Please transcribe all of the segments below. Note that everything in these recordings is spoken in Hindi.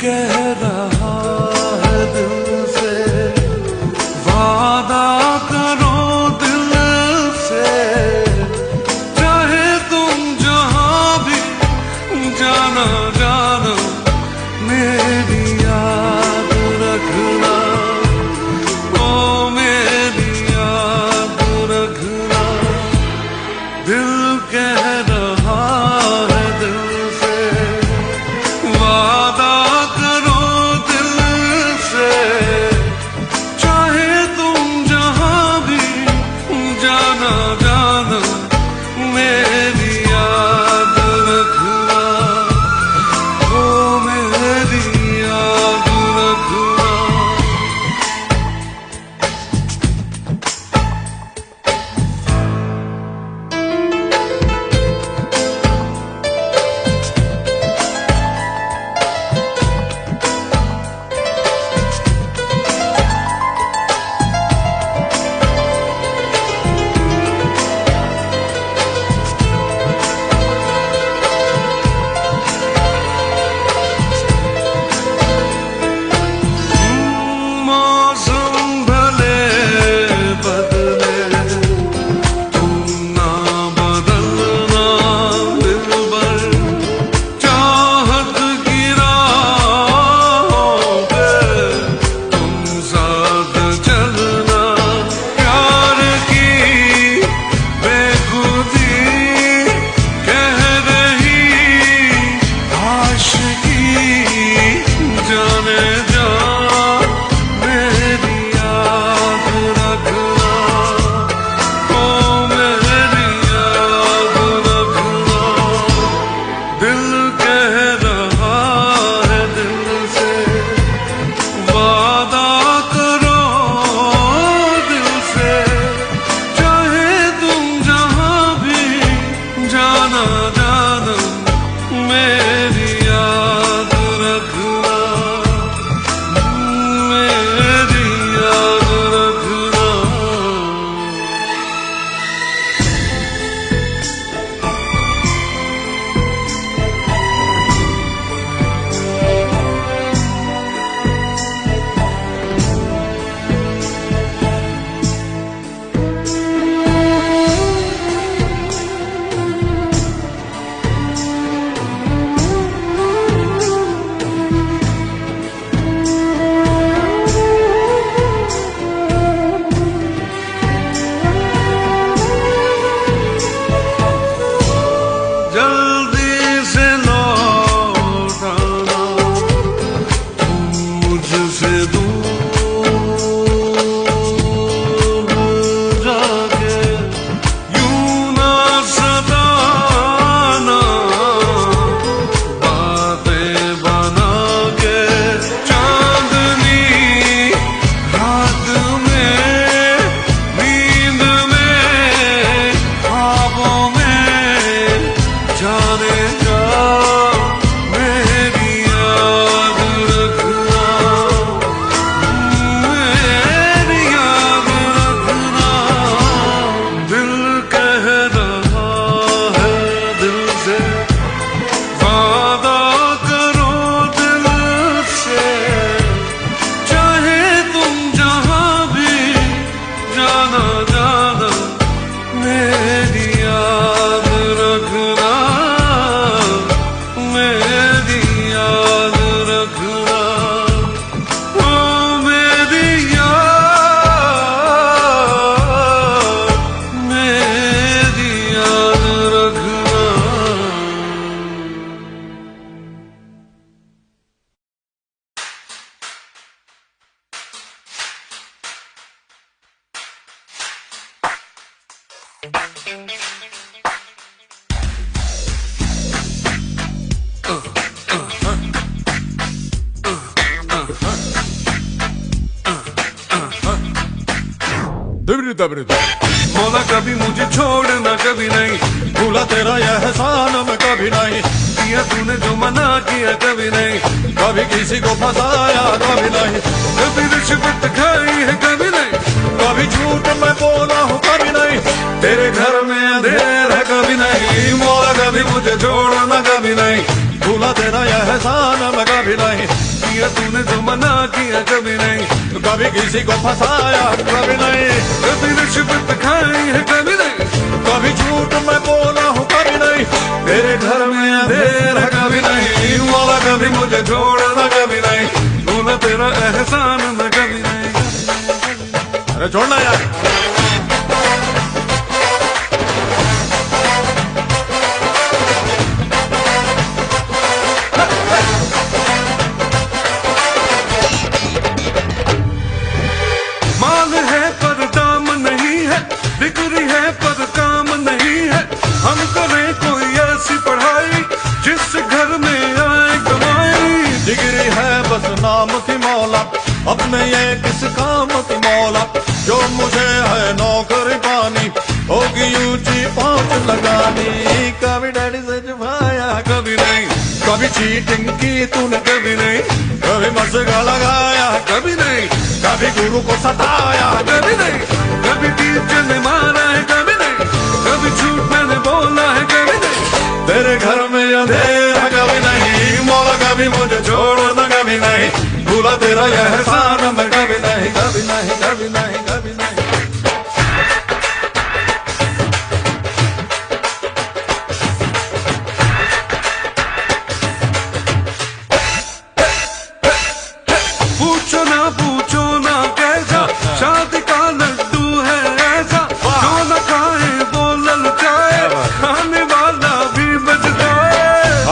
कह रहा है दिल से, वादा करो दिल से, चाहे तुम जहां भी जाना जाना, मेरी याद रखना, ओ मेरी याद रखना। दिल कह रहा है दिल से, वादा करो दिल से, चाहे तुम जहां भी जाना जाना, मेरी याद रखना, ओ मेरी याद रखना। मौला कभी मुझे छोड़ना कभी नहीं, भूला तेरा यह एहसान मैं कभी नहीं, किया तूने जो मना किया कभी नहीं, कभी किसी को फंसाया कभी नहीं, कभी रिश्वत खाई है कभी नहीं, कभी झूठ मैं बोला हूँ कभी नहीं, तेरे घर में अंधेर है कभी नहीं। मौला कभी मुझे छोड़ना कभी नहीं, भूला तेरा यह एहसान मैं कभी नहीं, तूने जो मना किया कभी नहीं, कभी किसी को फंसाया कभी नहीं, कभी रिश्वत खाई है कभी नहीं, कभी झूठ मैं बोला हूँ कभी नहीं, तेरे घर में अंधेरा कभी नहीं, मौला कभी मुझे छोड़ना कभी नहीं, भूला तेरा एहसान मैं कभी नहीं। अरे छोड़ना यार। माल है पर दाम नहीं है, डिग्री है पर काम नहीं है, हम करें कोई ऐसी पढ़ाई जिस घर में आए कमाई। डिग्री है बस नाम की मौला, अपने ये किस काम की मौला, जो मुझे है नौकरी पानी, होगी ऊंची पहुंच लगानी। कभी डैडी से छुपाया कभी नहीं, कभी चीटिंग की तूने कभी नहीं, कभी मस्का लगाया कभी नहीं, कभी गुरु को सताया कभी नहीं, कभी टीचर ने मारा है कभी नहीं, कभी झूठ मैंने बोला है कभी नहीं, तेरे घर में अंधेरा कभी नहीं, मौला कभी मुझे छोड़ना कभी नहीं, भूला तेरा यह एहसान मैं कभी नहीं, कभी नहीं, कभी नहीं, कभी नहीं। पूछो ना कैसा शादी का लड्डू है ऐसा, जो न खाए वो ललचाए, खाने वाला भी बच जाए।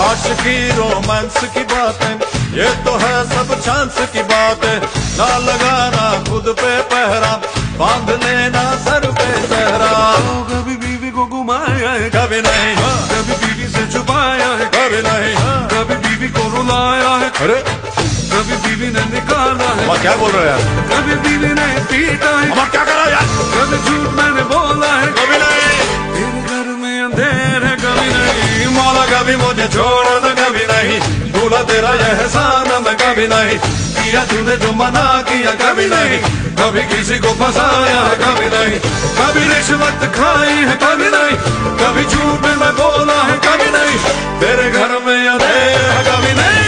आशिकी रोमांस की बातें ये तो है सब चांस की बातें, ना लगाना खुद पे पहरा, बांध लेना सर पे सहरा। कभी बीवी को घुमाया है कभी नहीं, कभी बीवी से छुपाया है कभी नहीं, कभी बीवी को रुलाया है, अरे कभी बीवी ने निकाला है, क्या बोल रहे हो यार, कभी बीवी ने पीटा है, अब क्या करा यार, कभी झूठ मैंने बोला है कभी नहीं, तेरे घर में अंधेर है कभी नहीं, मौला कभी मुझे छोड़ना कभी नहीं, भूला तेरा यह एहसान मैं कभी नहीं, किया तूने जो मना किया कभी नहीं, कभी किसी को फंसाया है कभी नहीं, कभी रिश्वत खाई है कभी नहीं, कभी झूठ में बोला है कभी नहीं, तेरे घर में अंधेरा कभी नहीं।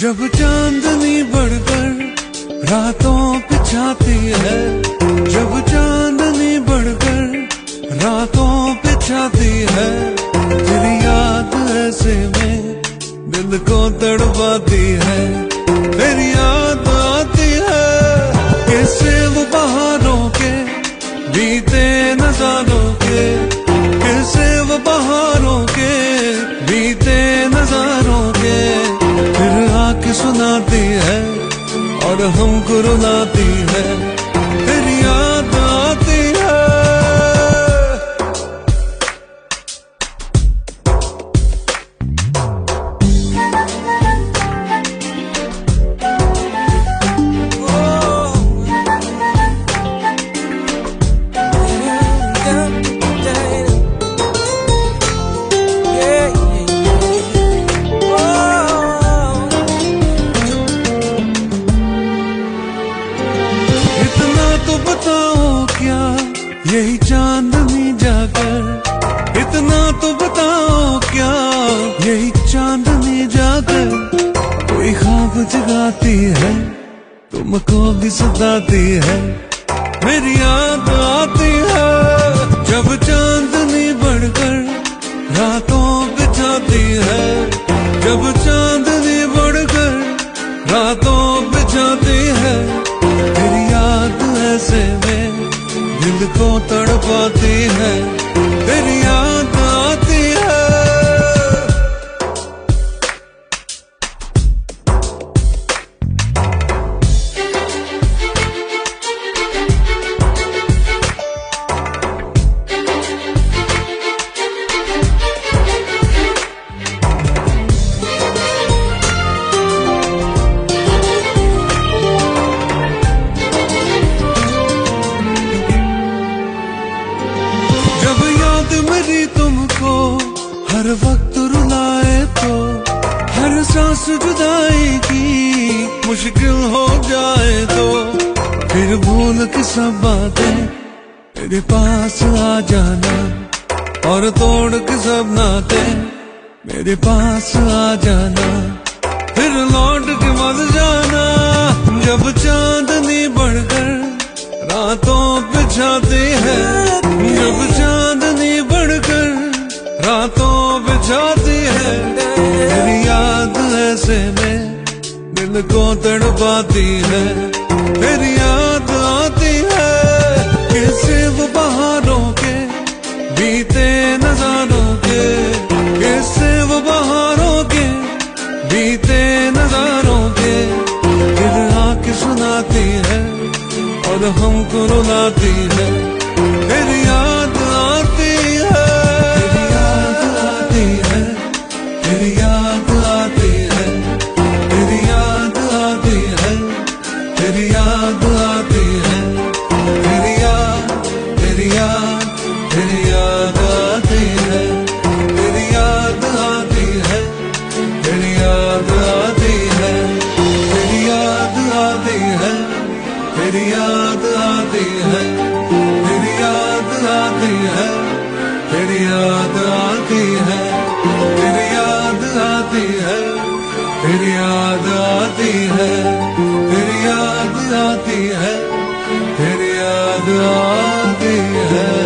जब चांदनी बढ़कर रातों पे छाती है, जब चांदनी बढ़कर रातों पे छाती है, तेरी याद ऐसे में दिल को तड़पाती है, तेरी याद आती है। कैसे वो बहारों के बीते नजारों के, कैसे वो बहारों के बीते नजारों के, फिर आके सुनाती है और हमको रुलाती है, तेरी याद आती है। यही चांदनी जाकर, इतना तो बताओ क्या, यही चांदनी जाकर कोई ख्वाब जगाती है, तुमको भी सताती है, मेरी याद आती है। जब चांदनी बढ़कर रातों पे छाती है, जब चांदनी बढ़कर रातों पे छाती है, तेरी याद ऐसे में दिल को तड़पाती है, तेरी याद आती है। मेरी तुमको हर वक्त रुलाए तो, हर सांस जुदाई की मुश्किल हो जाए तो, फिर भूल के सब बातें मेरे पास आ जाना, और तोड़ के सब नाते मेरे पास आ जाना, फिर लौट के मत जाना। जब चांदनी बढ़कर रातों पे छाती है, जब चांदनी बढ़कर रातों पे छाती है, तेरी याद ऐसे में दिल को तड़पाती है, तेरी याद आती है। कैसे वो बहारों के बीते नजारों के, कैसे वो बहारों के बीते नजारों के, फिर आके सुनाती है और हमको रुलाती है, तेरी याद आती है, तेरी याद आती है, तेरी याद आती है, तेरी याद आती है, तेरी याद आती है, तेरी याद, तेरी याद, तेरी याद आती है, तेरी याद आती है, तेरी याद आती है, तेरी याद आती है, तेरी याद आती है, तेरी याद आती है, तेरी याद आती है, तेरी याद आती है, तेरी याद आती है, तेरी याद आती है, तेरी याद आती है।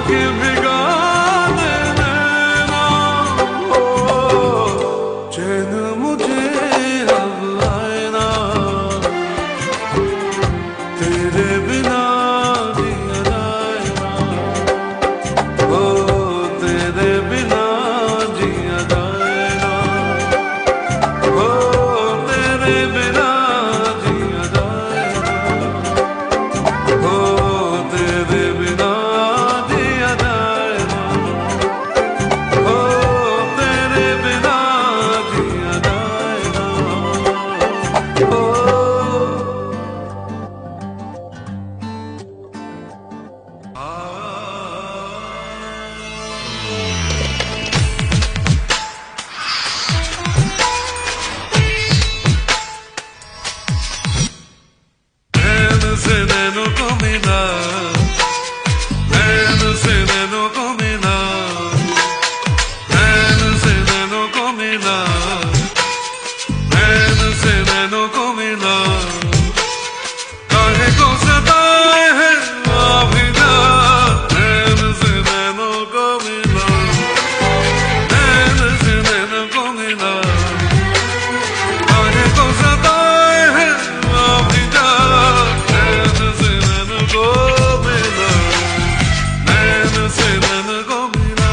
के भिगा दे नैना, ओ, चैन मुझे अब आए ना, तेरे बिना जिया जाए ना, ओ तेरे बिना जिया जाए ना, ओ तेरे बिना जिया जाए ना, ओ तेरे बिना जिया जाए ना, ओ तेरे बिना जिया जाए ना, ओ नैन से नैनों को मिला, नैन से नैनों को मिला, नैन से नैनों को मिला, नैन से नैनों को मिला, काहे को सताए है आबिदा, नैन से नैनों को मिला, नैन से नैनों को मिला, काहे को सताए है आबिदा, नैन से नैनों को मिला, नैन से नैनों को मिला,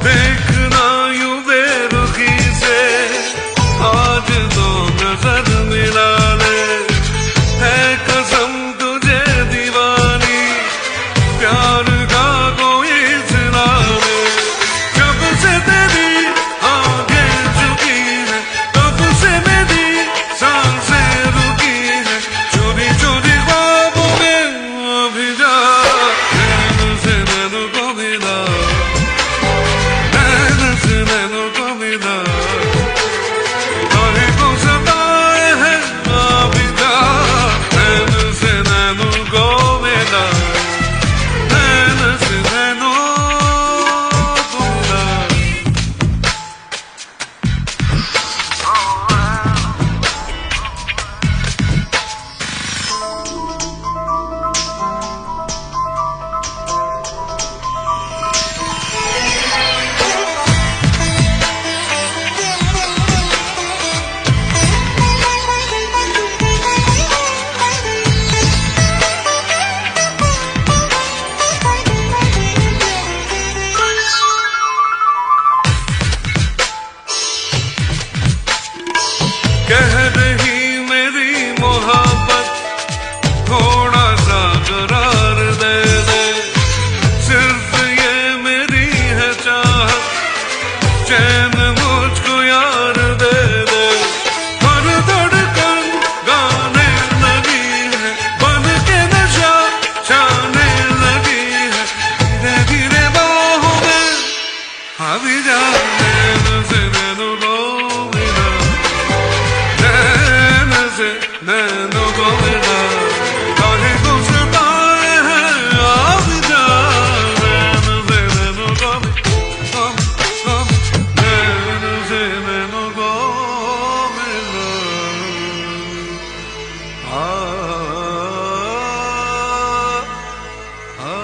देखना यूं बेरुखी से आज तो नजर मिला ले, है कसम तुझे दीवानी प्यार का कोई सिला ले, जब से तेरी आंखें झुकी है तब से मेरी सांसें रुकी है, चोरी चोरी ख्वाबों में अभी जा, नैन से नैनों को मिला, नैन से नैनों को मिला, काहे को सताए है आबिदा, नैन से नैनों को मिला, नैन से नैनों को मिला। कह रही मेरी मोहब्बत थोड़ा सा करार दे दे, सिर्फ ये मेरी है चाहत, चैन मुझको यार दे दे, हर धड़कन गाने लगी है, बन के नशा छाने लगी है, धीरे धीरे बाहों में अभी जा, नैन से नैनों को मिला, नैन से नैनों को मिला, काहे को सताए है आबिदा, नैन से नैनों को मिला, नैन से नैनों को मिला, आ आ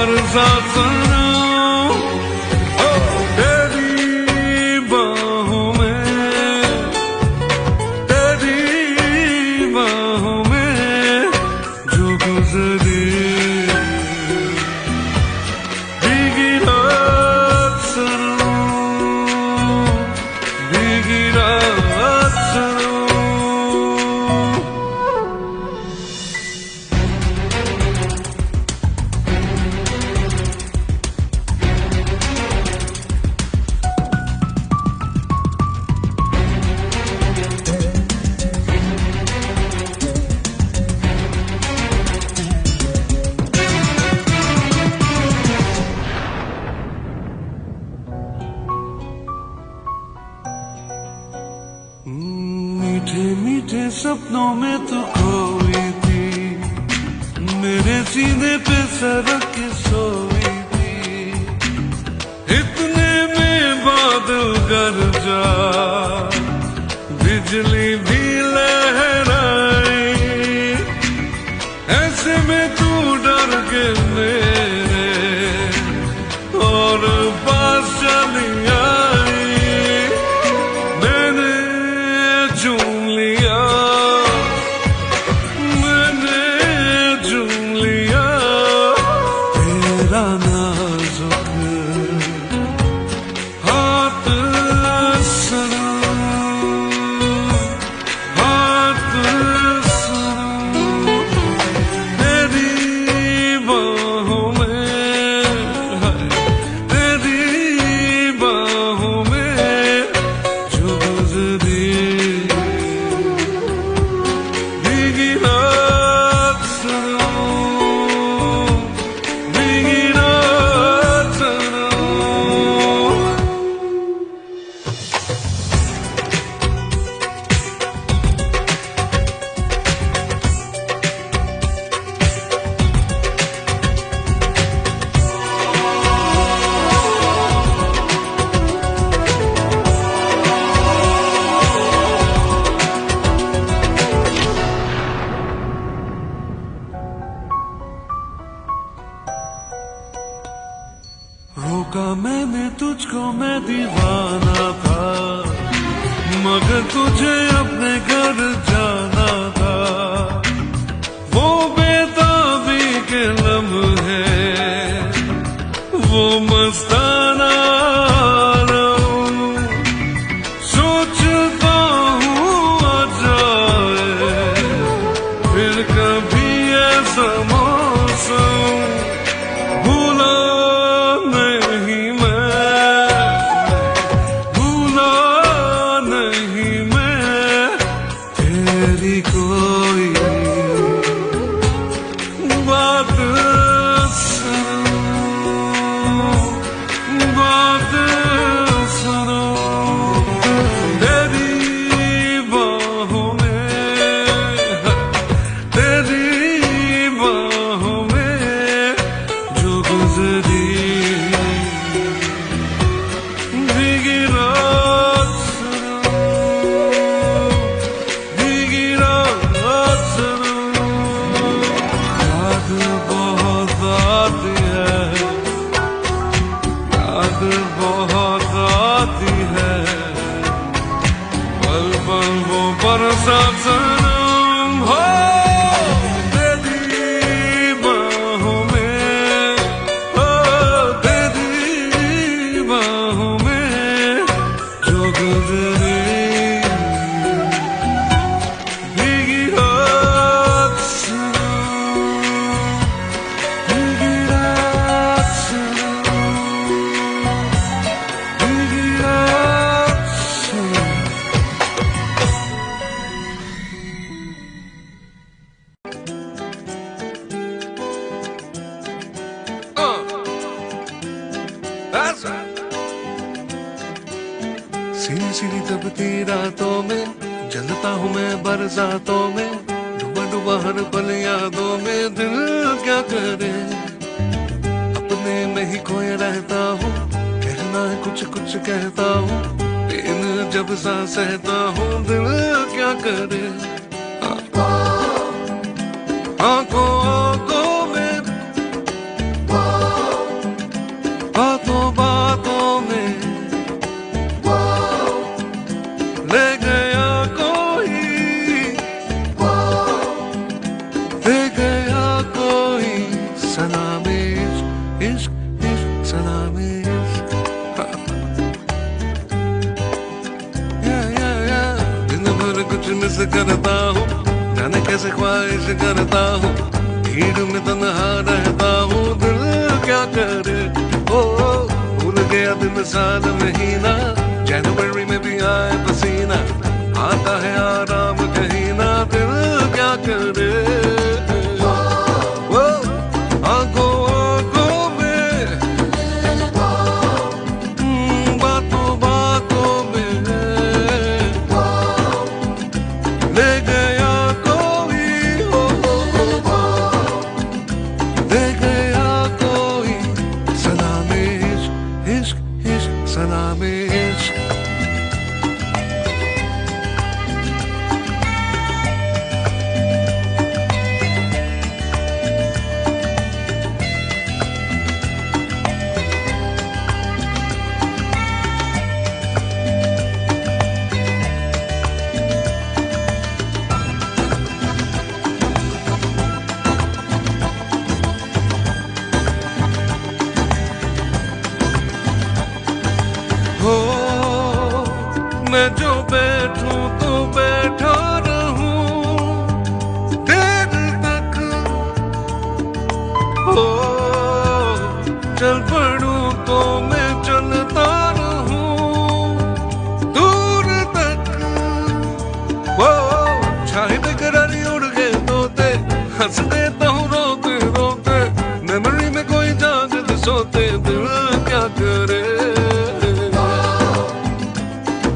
बरसा सनम, ओ तेरी बाहों में, तेरी बाहों में जो गुजरी भीगी रात सनम, भीगी रात सनम। मीठे मीठे सपनों में तू खोई थी, मेरे सीने पे सरक के सोई थी, इतने में बादल गरजा, बिजली भी लहराई, ऐसे में तू डर के मेरे और पास चली आई, मैंने चूम लिया, मैंने चूम लिया तेरा नाजुक हाथ सनम, हाथ सनम, तेरी बाहों में, तेरी बाहों में जो गुजरी भीगी रात सनम, भीगी रात सनम। रोका मैंने तुझको, मैं दीवाना था, मगर तुझे अपने घर जाना था, वो बेताबी के लम्हे, वो मस्ताना आलम, सोचता हूँ आ जाए फिर कभी ऐसा मौसम, भूला नहीं मैं, भूला नहीं मैं तेरी कोई बात सनम, बात सनम, तेरी बाहों में, तेरी बाहों में जो गुजरी भीगी रात सनम, भीगी रात सनम। याद बहुत आती है, याद बहुत आती है, पल पल वो बरसात सनम, हो तेरी बाहों में, हो तेरी बाहों में जो गुजरी भीगी रात सनम, भीगी रात सनम, भीगी रात सनम। That's right. सीनी सीनी तपती रातों में जलता हूँ मैं बरसातों में, डूबा डूबा हर पल यादों में, दिल क्या करे अपने में ही खोए रहता हूँ, कहना है कुछ कुछ कहता हूँ, दिन जब सा सहता हूँ, दिल क्या करे आंखों आंखों में सलामी दिन भर कुछ मिस करता हूँ जाने कैसे ख्वाहिश करता हूँ भीड़ में तन्हा रहता हूँ दिल क्या करे ओ भूल गया दिन साल महीना जनवरी में भी आए पसीना आता है आराम कहीं ना दिल क्या करे ओ आंखों आंखों में बातों बातों में ले गया कोई ले गया कोई सलामी इश्क इश्क सलामी इश्क हो मैं जो बैठूं तो बैठा रहूं देर तक हो चल पड़ूं तो मैं चलता रहूं दूर तक वो छाए बेकरारी उड़ गए तोते हंस देता हूँ रोते रोते मेमोरी में कोई जागते सोते दिल क्या करे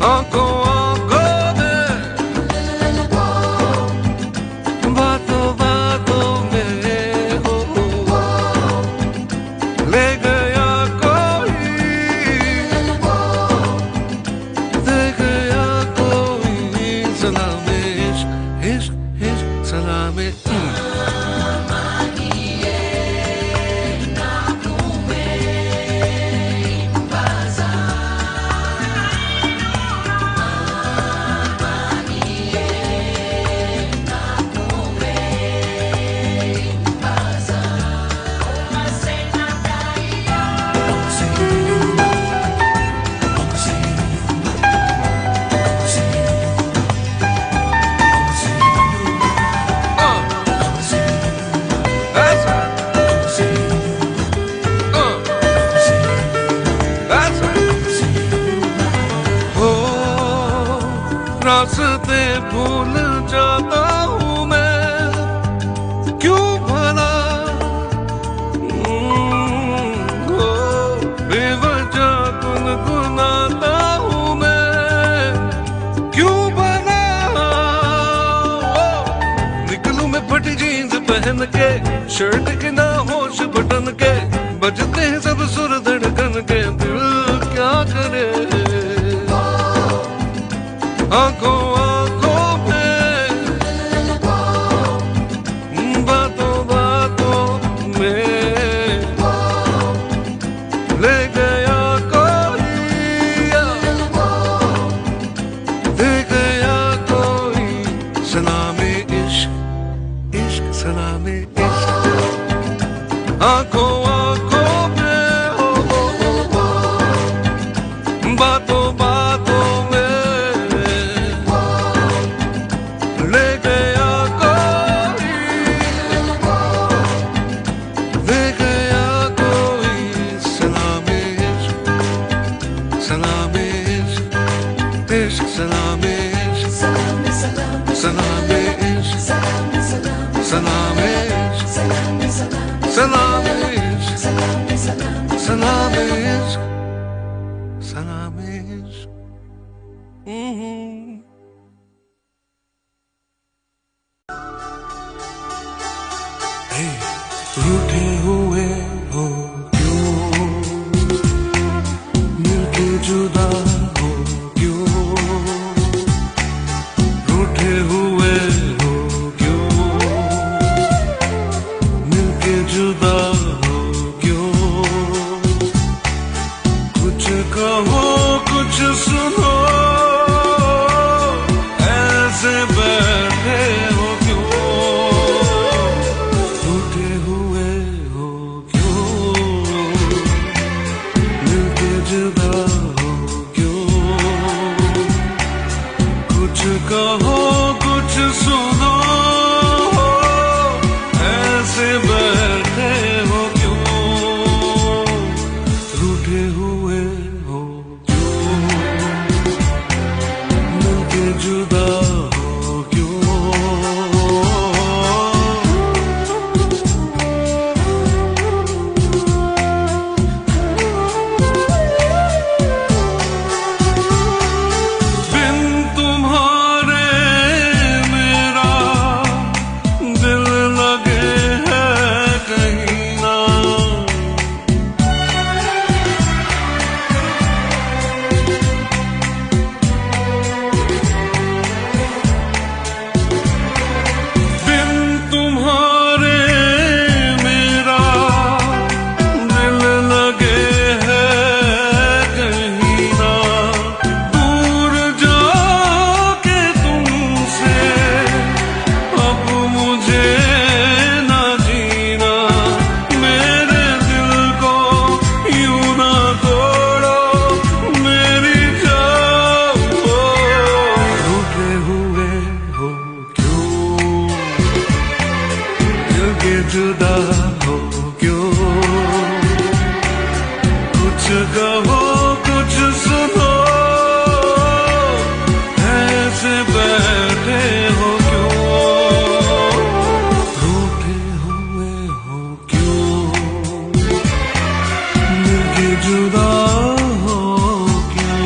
आंखों आंखों में बातों बातों में हो ले गया कोई दे गया कोई सलामी इश्क इश्क इश्क सलामी रास्ते भूल जाता हूँ मैं क्यों भला बेवजह गुनगुनाता हूँ मैं क्यों भला निकलूं मैं फटी जीन्स पहन के शर्ट के ना होश बटन के बजते हैं सब सुर धड़कन के दिल क्या करे आंखों आंखों में बातों बातों में ले गया कोई दे गया कोई सलामी इश्क इश्क सलामी इश्क आंखों आंखों में हो बातों बातों में सलामी इश्क सलामी सलामी सलामी इश्क सलामी सलामी सलामी इश्क सलामी सलामी सलामी इश्क सलामी सलामी सलामी इश्क सलामी इश्क रूठे हुए हो क्यों मिलके जुदा हो क्यों रूठे हुए हो क्यों मिलके जुदा हो क्यों कुछ कहो कुछ सुनो ऐसे बैठे हो क्यों रूठे हुए हो क्यों कहो कुछ सुनो, ऐसे बैठे हो क्यों, रूठे हुए हो क्यों, मिलके जुदा हो क्यों।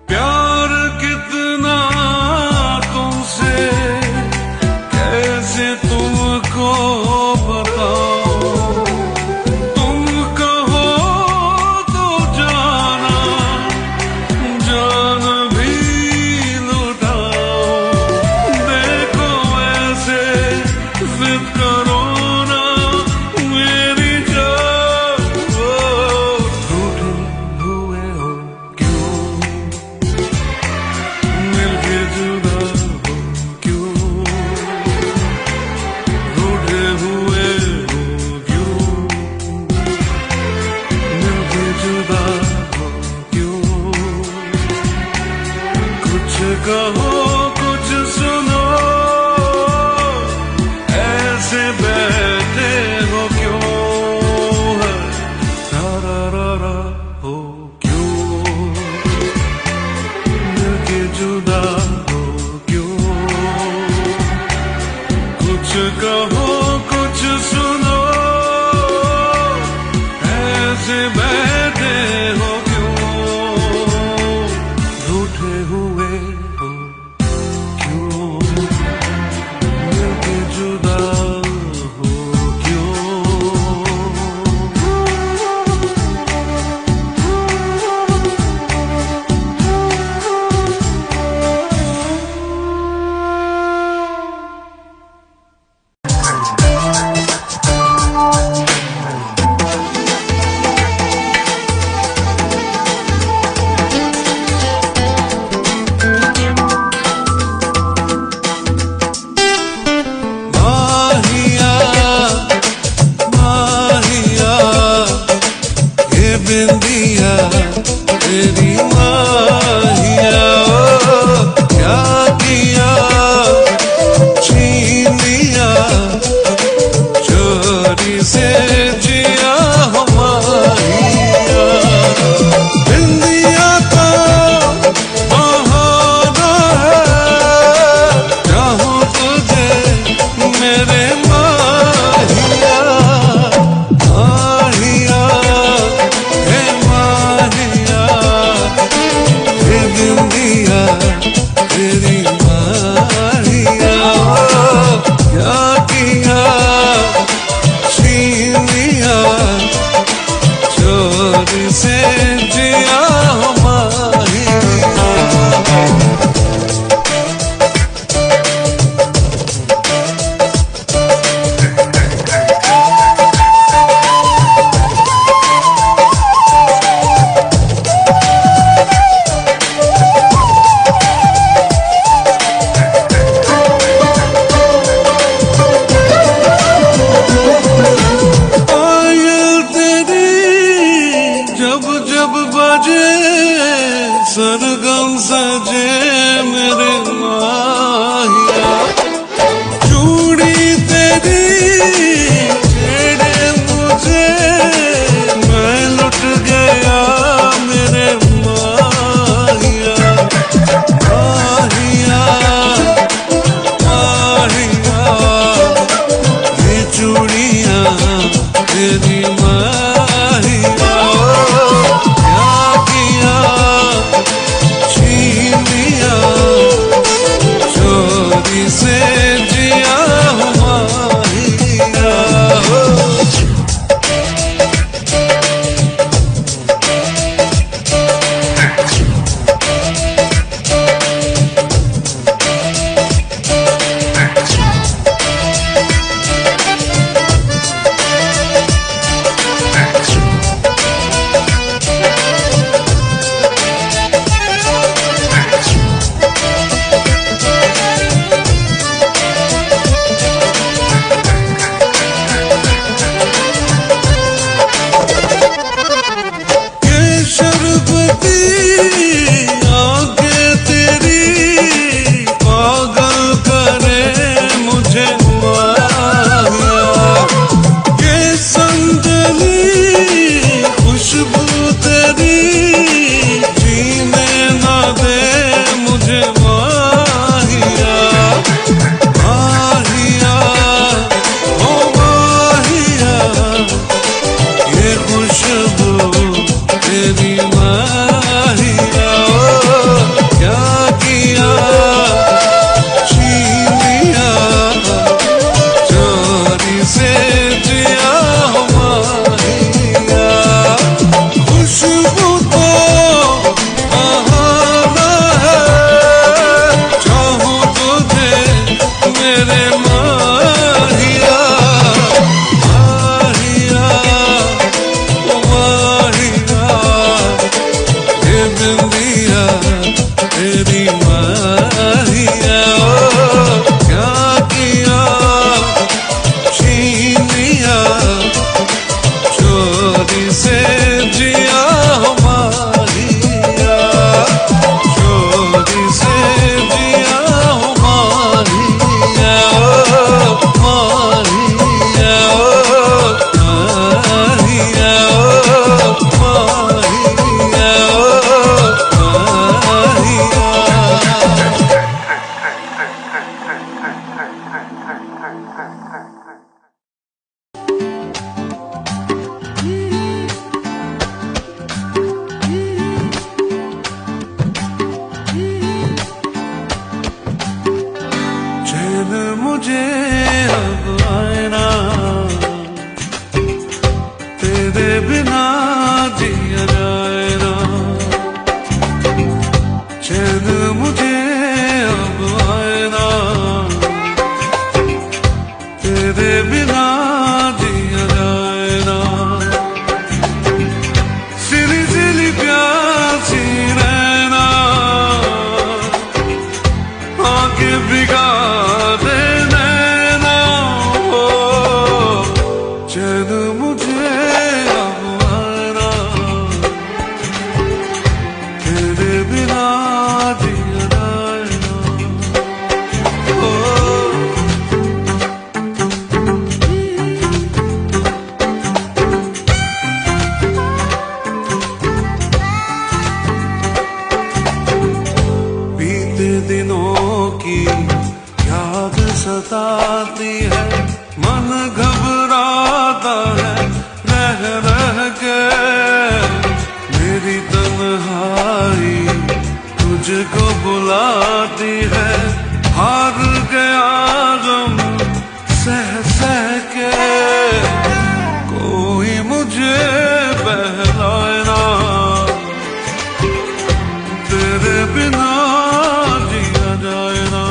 प्यार कितना तुमसे कैसे तुमको बताऊं, तुम कहो तो जाना जान भी लुटाओ, देखो ऐसे जिद करो ना मेरी जान, रूठे हुए हो क्यों, मिलके जुदा हो क्यों, रूठे हुए हो क्यों, मिलके जुदा हो क्यों। कुछ कहो कुछ सुनो, ऐसे बैठे हो क्यों, रा हो क्यों, मिलके जुदा हो क्यों। कुछ कहो कुछ सुनो, ऐसे बैठे हो क्यों, रूठे हुए हो क्यों, मिलके जुदा हो क्यों। माहिया माहिया ये बिंदिया तेरी माहिया, ओ क्या किया छीन लिया चोरी से जिया हो माहिया। बिंदिया का बहाना है, चाहूं तुझे मेरे माहिया, माहिया हे माहिया, हे बिंदिया तेरी माहिया, क्या किया छीन लिया चोरी से जिया हो माहिया। चैन मुझे अब आए ना, तेरे बिना जिया जाए ना। चैन मुझे अब आए ना, तेरे बिना जिया जाए ना। सिली सिली प्यासी रहना, आके भिगा दे नैना। ओ, चैन मुझे अब आए ना, तेरे बिना जिया जाए ना। ओ, बीते दिनों की याद सताती है, मन घबराता है रह रह के। मेरी तन्हाई तुझको बुलाती है, हार गया गम सह सह के। कोई मुझे बहलाए ना, तेरे बिना जिया जाए ना।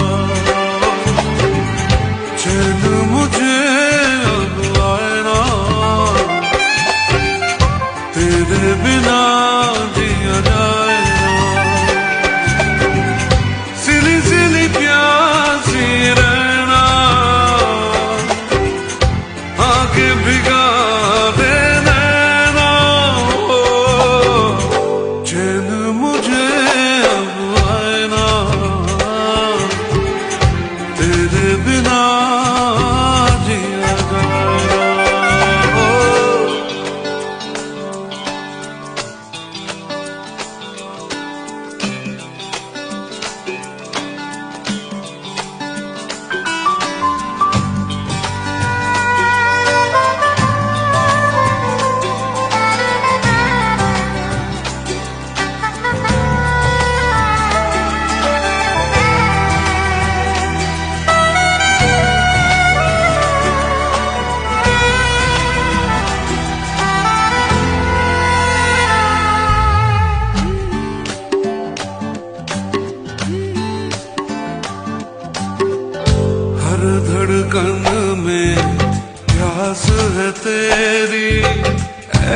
चैन मुझे अब आए ना, तेरे बिना जिया जाए ना। सिली सिली प्यासी रहना, आके भिगा दे नैना। ओ, चैन मुझे अब आए ना, तेरे बिना जिया जाए ना। ओ, हर धड़कन में प्यास है तेरी,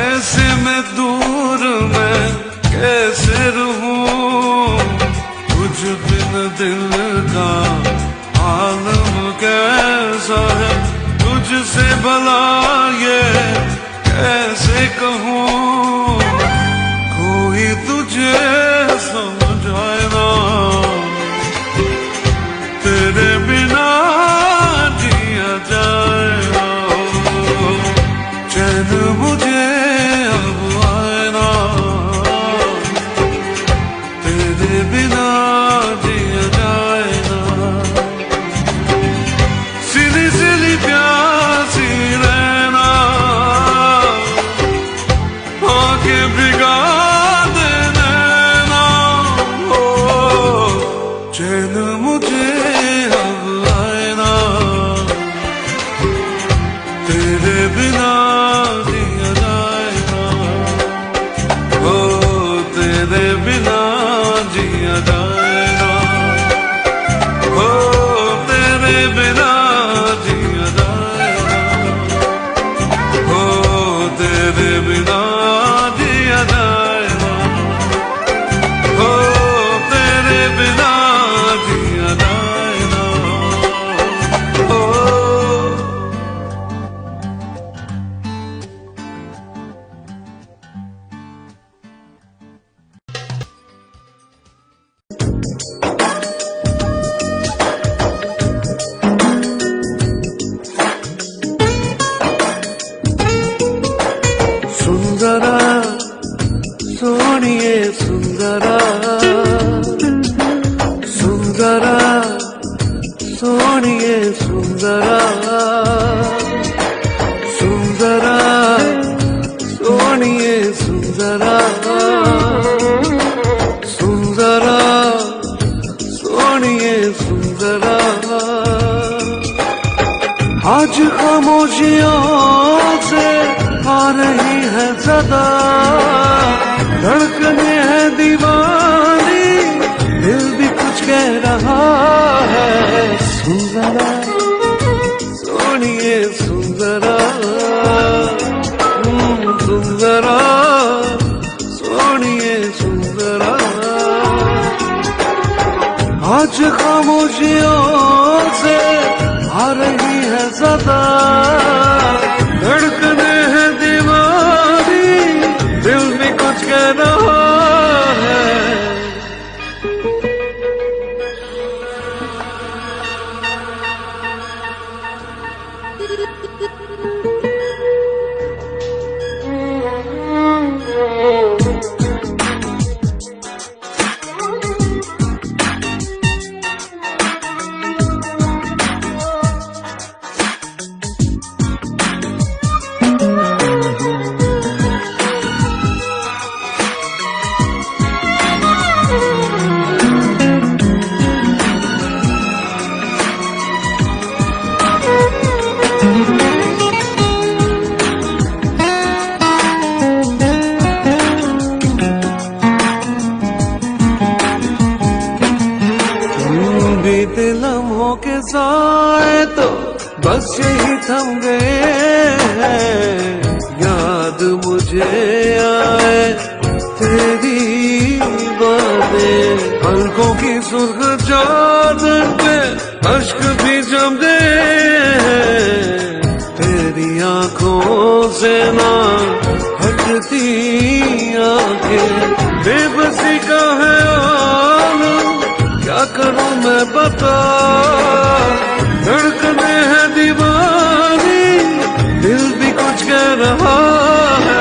ऐसे में दूर मैं कैसे रहूं। तुझ बिन दिल का आलम कैसा है, तुझसे भला ये कैसे कहूं। कोई तुझे समझाए ना, तेरे बिना जिया जाए ना। चैन मुझे अब आए ना, तेरे बिना जिया जाए ना। सिली सिली प्यासी रहना, आके भिगा दे नैना। ओ, चैन मुझे अब आए ना, तेरे बिना जिया जाए ना। ओ, तेरे बिना जिया जाए ना। ओ, तेरे बिना जिया जाए ना। ओ, तेरे बिना जिया जाए ना। ओ, तेरे बिना जिया जाए ना। ओ, सुंदरा सोनिए सुंदरा, सुंदरा सोनिए सुंदरा, सुंदरा सोनिए सुंदरा, सुंदरा सोनिए सुंदरा। आज खामोशियों से आ रही है सदा, धड़कने है दीवानी, दिल भी कुछ कह रहा है। सुंदरा सोनिए सुंदरा, सुंदरा सोनिए सुंदरा। आज खामोशियों से आ रही है सदा, धड़कने है दीवानी, दिल भी कुछ कह रहा है। बीते लम्हों के साए तो बस यही थम गए हैं, याद मुझे आए तेरी बातें। पलकों की सुर्ख चादर पे अश्क भी जम गए हैं, तेरी आंखों से ना हटती आंखें। बेबसी का है आलम, क्या करूं मैं बता, धड़कने है दीवानी, दिल भी कुछ कह रहा है।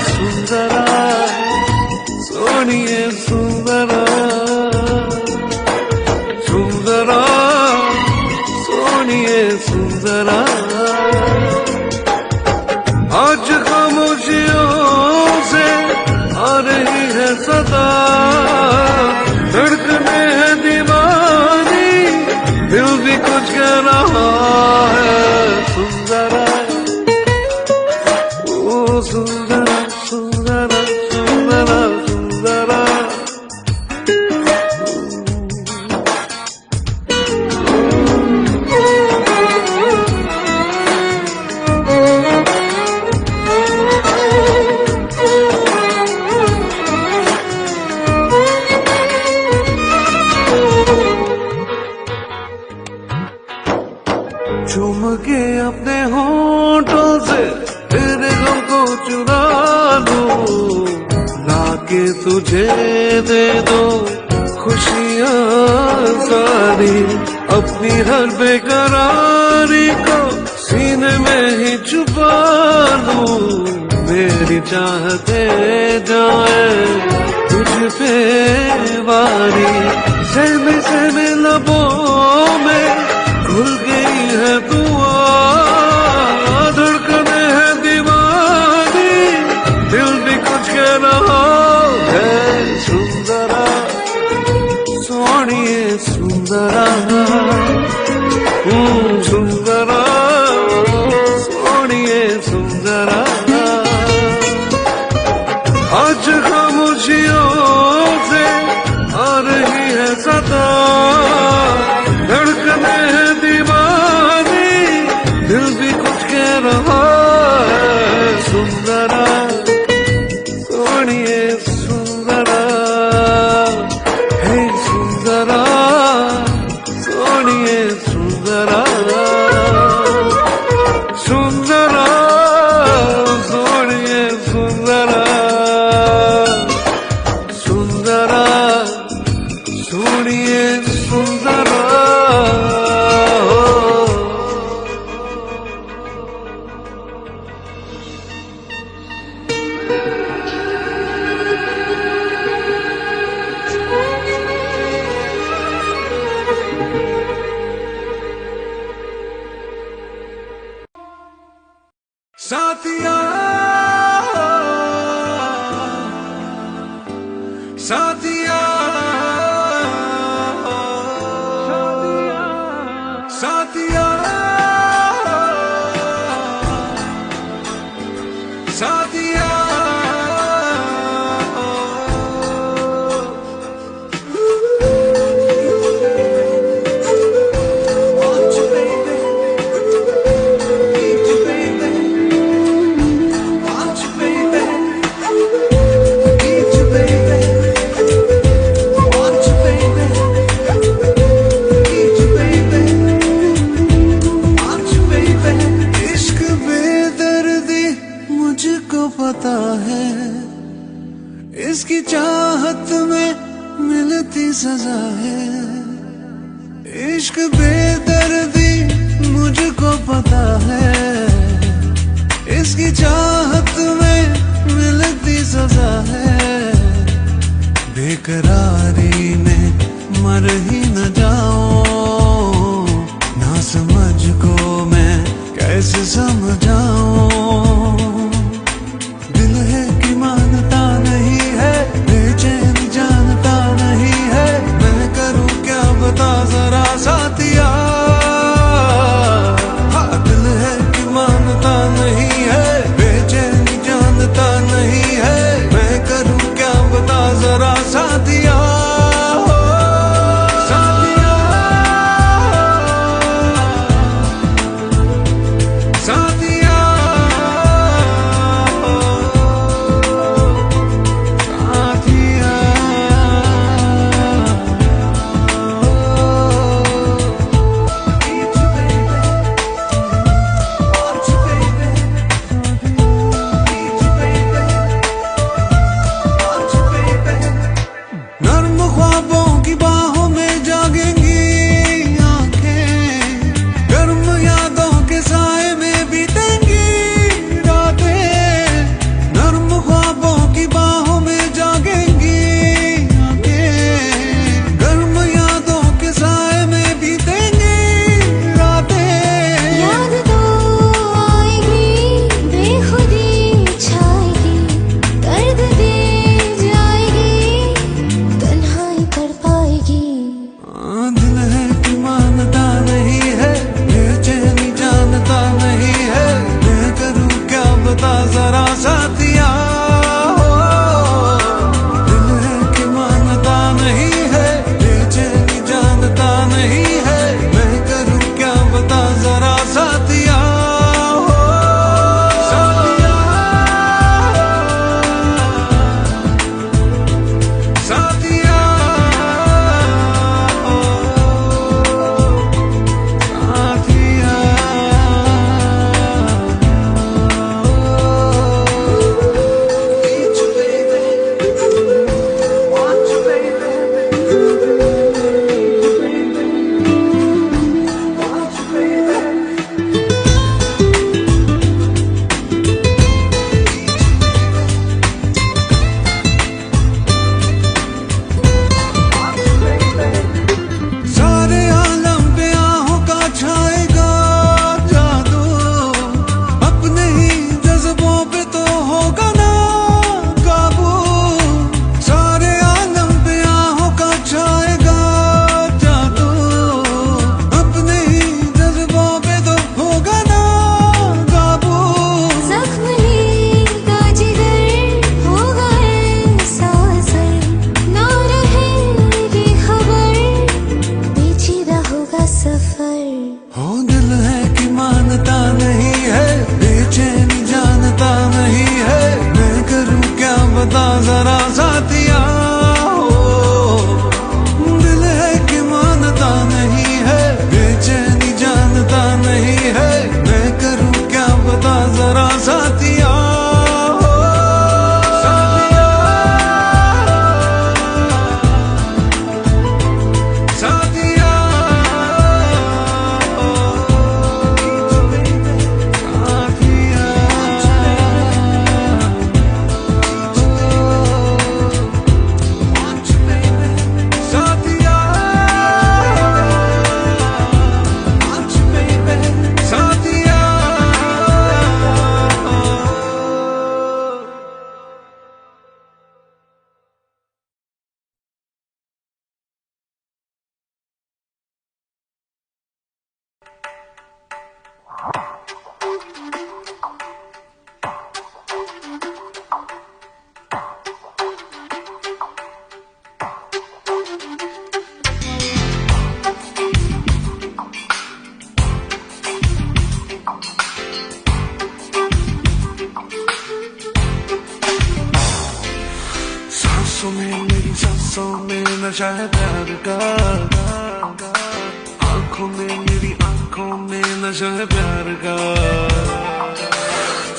सुंदरा सोनिए सुंदरा, सुंदरा सोनिए सुंदरा। आज खामोशियों से आ रही है सदा, धड़कने है दीवानी, दिल भी कुछ कह रहा है। सुंदरा ओ सुंदरा सुंदरा सुंदरा सुंदरा। चूम के अपने होठों से तेरे गम को चुरा लूं, लाके तुझे दे दो खुशियाँ सारी। अपनी हर बेकरारी को सीने में ही छुपा लूं, मेरी चाहते जाए तुझ पे वारी। सहमे सहमे लबों में घुल गई है दुआ, धड़कने है दीवानी, दिल भी कुछ कह रहा है। सुंदरा सोनिए सुंदरा, सुंदरा सोनिए सुंदरा। आज खामोशियों से आ रही है सदा, धड़कने है दीवानी, दिल भी कुछ कह रहा है। सुंदरा सोनिए सुंदरा, हे सुंदरा सोनिए सुंदरा। इश्क बेदर्दी मुझको पता है, इसकी चाहत में मिलती सजा है। बेकरारी में मर ही न जाऊं, ना समझ को मैं कैसे समझाऊं। दिल है कि मानता नहीं है, बेचैन जानता नहीं है, मैं करूं क्या बता जरा साथिया। हाँ, दिल है कि मानता नहीं है, बेचैन जानता नहीं है, मैं करूं क्या बता जरा साथिया। सांसों में मेरी सांसों में नशा है प्यार का, आंखों में मेरी आंखों में नशा है प्यार का।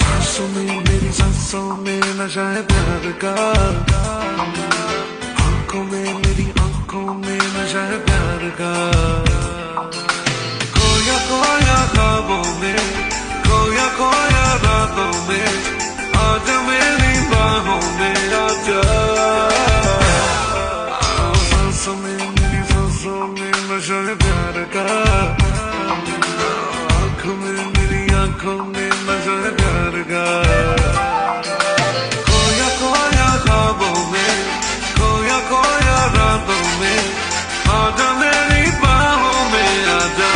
सांसों में मेरी सांसों में नशा है प्यार का, आंखों में मेरी आंखों में नशा है प्यार का। में, आजा मेरी बाहों में आजा। सांसों में मेरी सांसों में नशा है प्यार का, आँखों में मेरी आँखों में नशा है प्यार का। खोया खोया ख्वाबों में, खोया खोया रातों में, आजा मेरी बाहों में आजा।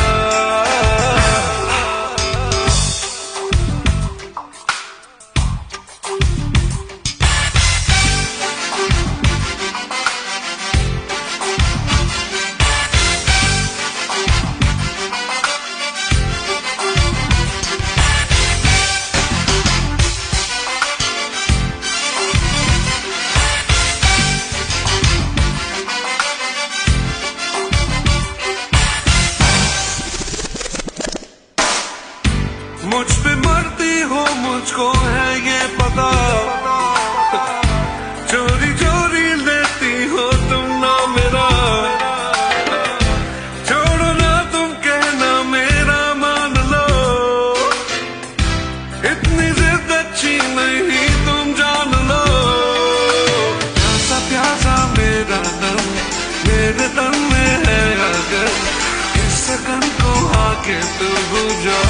मुझ पे मरती हो मुझको है ये पता, चोरी चोरी लेती हो तुम ना मेरा। छोड़ो ना तुम कहना मेरा मान लो, इतनी जिद अच्छी नहीं तुम जान लो। प्यासा प्यासा मेरा तन मेरे तन में है, अगर इस सकन को आके तू बुझा।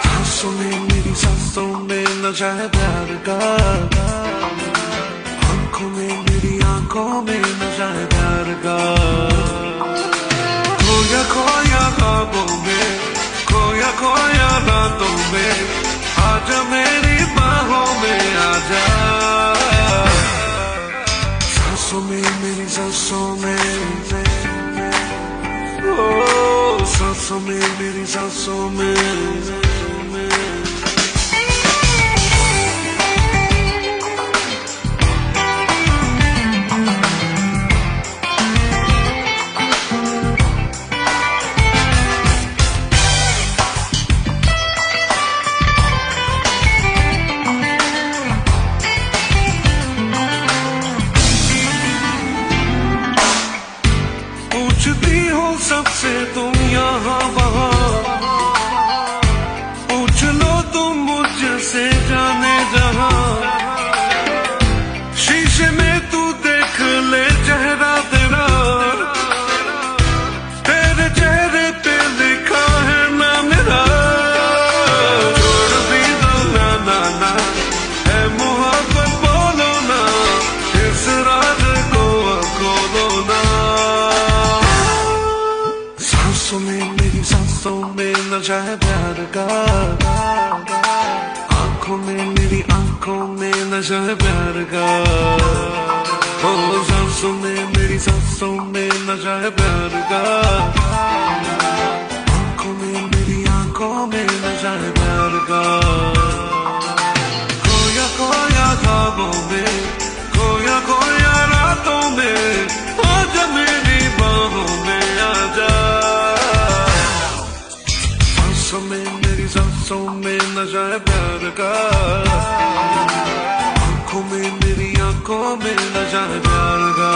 सांसों में मेरी सांसों में नशा है प्यार का, आँखों में मेरी आँखों में नशा है प्यार का। खोया खोया ख्वाबों में, खोया खोया रातों में, आजा मेरी बाहों में आजा। सांसों में मेरी सांसों में, ओ सांसों में मेरी सांसों में। पूछती हो सबसे तुम यहाँ वहाँ, पूछ लो तुम मुझसे जाने जहाँ। शीशे में तू देख ले चेहरा तेरा, तेरे चेहरे पे लिखा है ना मेरा। छोड़ भी दो ना ना ना, है मोहब्बत बोलो ना, इस राज को खोलो ना। सांसों में मेरी सांसों में नशा है प्यार का, आँखों में मेरी आँखों में नशा है प्यार का। ओ सांसों में मेरी सांसों में नशा है प्यार का, आँखों में मेरी आँखों में नशा है प्यार का। खोया खोया ख्वाबों में, खोया खोया रातों में, आजा मेरी बाहों में आजा। सांसों में मेरी सांसों में नशा है प्यार का, आँखों में मेरी आँखों में नशा है प्यार का।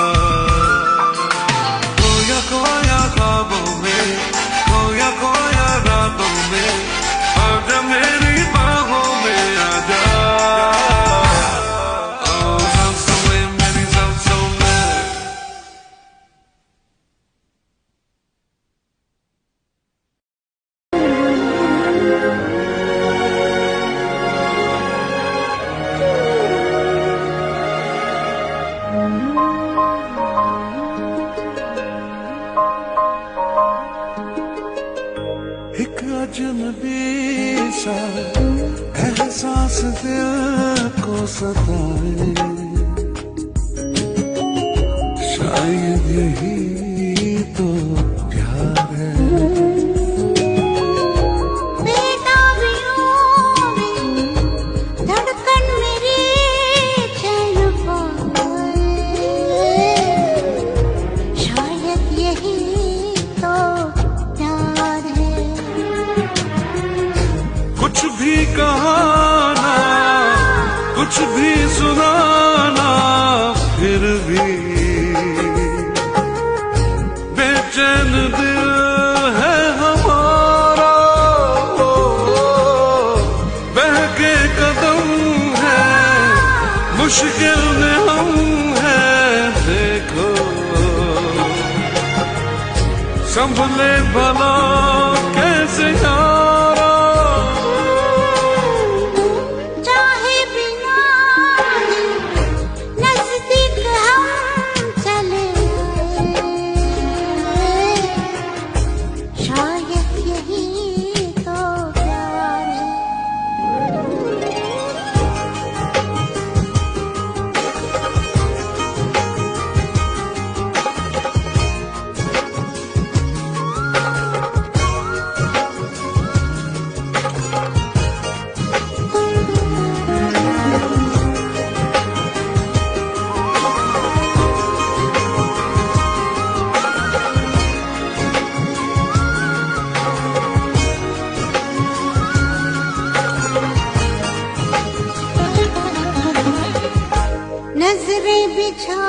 खोया खोया ख्वाबों में, खोया खोया रातों में, आजा मेरी बाहों में आजा। ओ सांसों में मेरी सांसों में। एक अजनबी सा एहसास दिल को सताए, शायद यही तो प्यार है। धड़कन मेरी चैन पाए, शायद यही तो प्यार है। कुछ भी कहाना, कुछ भी सुनाना, फिर भी बेचैन दिल है हमारा। संभले भला कैसे यारा, चाहे बिना नजदीक हम चले आए, शायद यही तो प्यार है। नजरें बिछा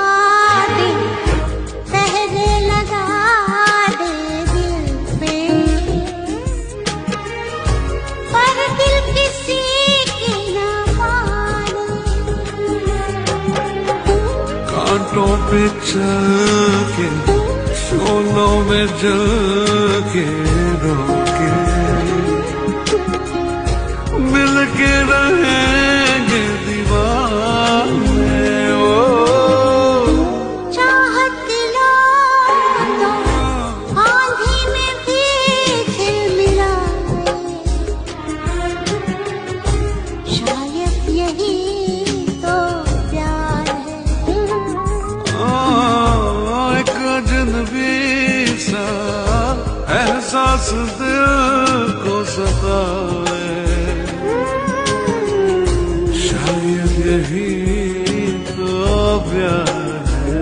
दे, पहरे लगा दे दिल पे, पर दिल किसी की ना माने। कांटों पे चल के शोलों में जल के रोके, मिल के रहेंगे दीवाने। चाहत लो तो आंधी में भी झिलमिलाए, शायद यही तो प्यार है। एक अजनबी सा एहसास दिल को सताए, शायद यही तो प्यार है।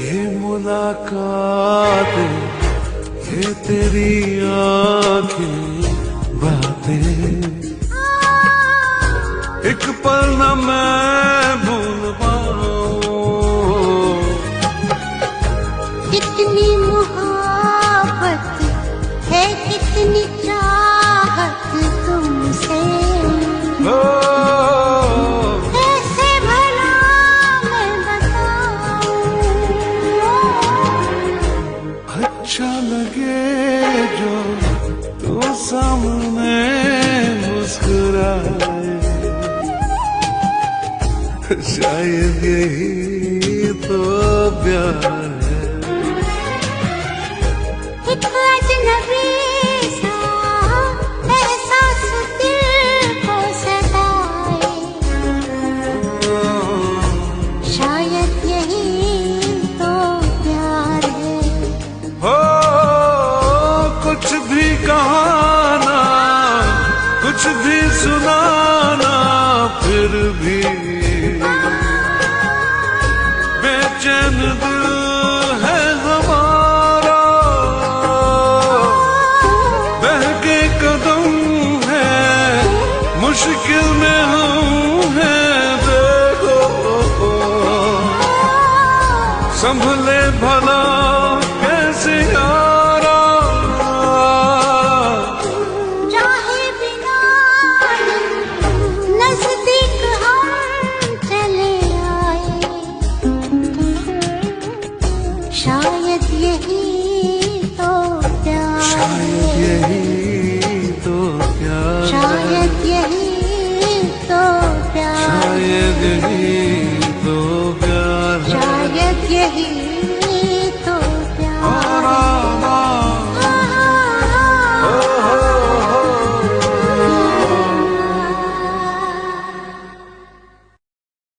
ये मुलाकातें, ये तेरी आँखें बातें, एक पल न मैं भूल पाऊं। कितनी मोहब्बत है, कितनी चाहत तुमसे, कैसे भला मैं बताऊं। अच्छा लगे जो तू सामने मुस्कुराए, शायद यही तो प्यार है। एक अजनबी सा एहसास दिल को सताए, शायद यही तो प्यार है। हो कुछ भी कहाना, कुछ भी सुनाना, फिर भी बेचैन दिल है हमारा, बहके कदम है, मुश्किल में हम हैं। देखो संभले भला कैसे यारा, चाहे बिना नजदीक हम चले आए, शायद यही तो प्यार शायद है। यही तो प्यार, शायद यही तो प्यार, शायद यही तो प्यार, शायद यही